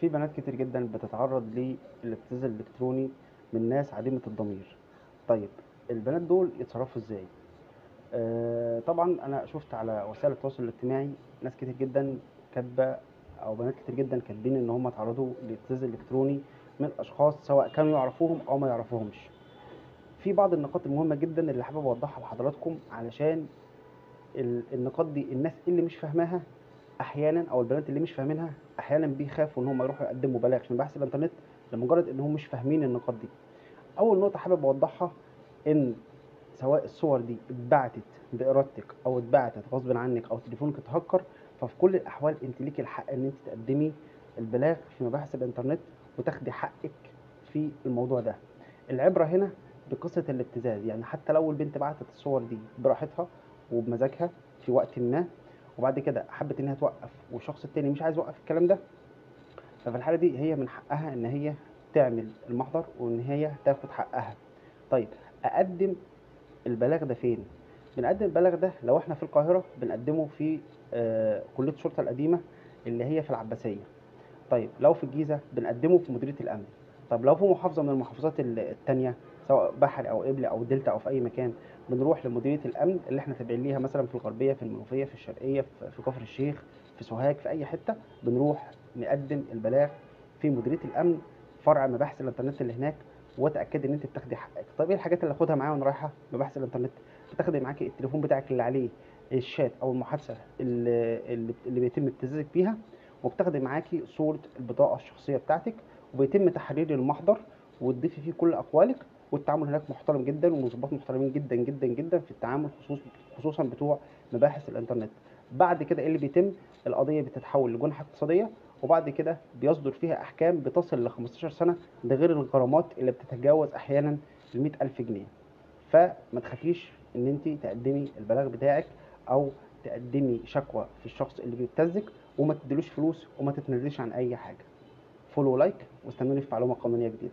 في بنات كتير جدًا بتتعرّض للابتزاز الإلكتروني من ناس عديمة الضمير. طيب البنات دول يتصرّفوا إزاي؟ طبعًا أنا شُفت على وسائل التواصل الاجتماعي ناس كتير جدًا كاتبة أو بنات كتير جدًا كاتبين إن هم اتعرّضوا لابتزاز إلكتروني من أشخاص سواء كانوا يعرفوهم أو ما يعرفوهمش. في بعض النقاط المهمة جدًا اللي حابب أوضّحها لحضراتكم علشان النقاط دي الناس اللي مش فاهماها أحيانًا أو البنات اللي مش فاهمينها أحيانًا بيخافوا إن هم يروحوا يقدّموا بلاغ في مباحث الإنترنت لمجرد إنهم مش فاهمين النقاط دي. أول نقطة حابب أوضّحها إن سواء الصور دي اتبعتت بإرادتِك أو اتبعتت غصبٍ عنِّك أو تليفونِك اتهكر، ففي كل الأحوال أنتِ ليكِ الحق إن أنتِ تقدّمي البلاغ في مباحث الإنترنت وتاخدي حقِّك في الموضوع ده. العبرة هنا بقصة الابتزاز، يعني حتى لو البنت بعتت الصور دي براحتها وبمزاجها في وقتٍ ما، وبعد كده حبِّت إنها توقّف والشخص التاني مش عايز يوقّف الكلام ده، ففي الحالة دي هي من حقها إن هي تعمل المحضر وإن هي تاخد حقها. طيب أقدّم البلاغ ده فين؟ بنقدّم البلاغ ده لو إحنا في القاهرة بنقدّمه في كلية الشرطة القديمة اللي هي في العباسية. طيب لو في الجيزة بنقدّمه في مديرية الأمن. طب لو في محافظة من المحافظات التانية سواء بحري أو قبلي أو دلتا أو في أي مكان، بنروح لمديرية الأمن اللي إحنا تابعين ليها مثلًا في الغربية، في المنوفية، في الشرقية، في كفر الشيخ، في سوهاج، في أي حتة، بنروح نقدّم البلاغ في مديرية الأمن فرع مباحث الإنترنت اللي هناك، وتأكدي إن أنتِ بتاخدي حقِّك. طيب إيه الحاجات اللي آخُدها معايا وأنا رايحة مباحث الإنترنت؟ بتاخدي معاكِ التليفون بتاعِك اللي عليه الشات أو المحادثة اللي بيتم ابتزازِك بيها، وبتاخدي معاكِ صورة البطاقة الشخصية بتاعتِك، وبيتم تحرير المحضر وتضيفي فيه كل أقوالِك، والتعامل هناك محترم جدًا وضباط محترمين جدًا، جدًا، جدًا في التعامل خصوصًا بتوع مباحث الإنترنت. بعد كده إيه اللي بيتم؟ القضية بتتحول لجُنحة اقتصادية، وبعد كده بيصدر فيها أحكام بتصل ل15 سنة، ده غير الغرامات اللي بتتجاوز أحيانًا ال100.000 جنيه. فما تخافيش إن أنتِ تقدّمي البلاغ بتاعِك أو تقدّمي شكوى في الشخص اللي بيبتزِّك وما تدّيلوش فلوس وما تتنازليش عن أي حاجة. follow ولايك واستنوني في معلومة قانونية جديدة.